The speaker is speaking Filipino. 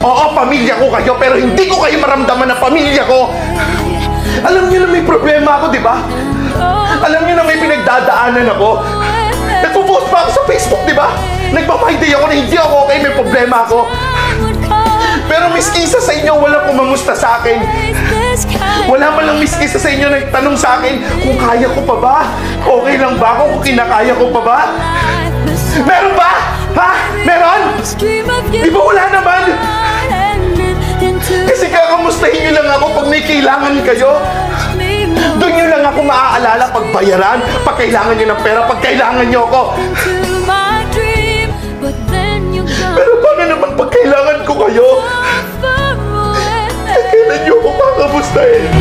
Oo, pamilya ko kayo, pero hindi ko kayo maramdaman na pamilya ko. Alam niyo na may problema ako, di ba? Alam niyo na may pinagdadaanan ako. Nagpo-post pa ako sa Facebook, di ba? Nagpa-my day ako na hindi ako okay, may problema ako. Pero miski isa sa inyo, walang kumamusta sa akin. Wala man lang miski isa sa inyo nagtanong sa akin kung kaya ko pa ba? Okay lang ba ako kung kinakaya ko pa ba? Meron ba? Ha? Meron? Di ba wala naman? Kasi kakamustahin nyo lang ako pag may kailangan kayo. Doon nyo lang ako maaalala pag bayaran, pag kailangan nyo ng pera, pag kailangan nyo ako. Pero paano naman pag kailangan ko kayo? Kailan nyo ako kakamustahin?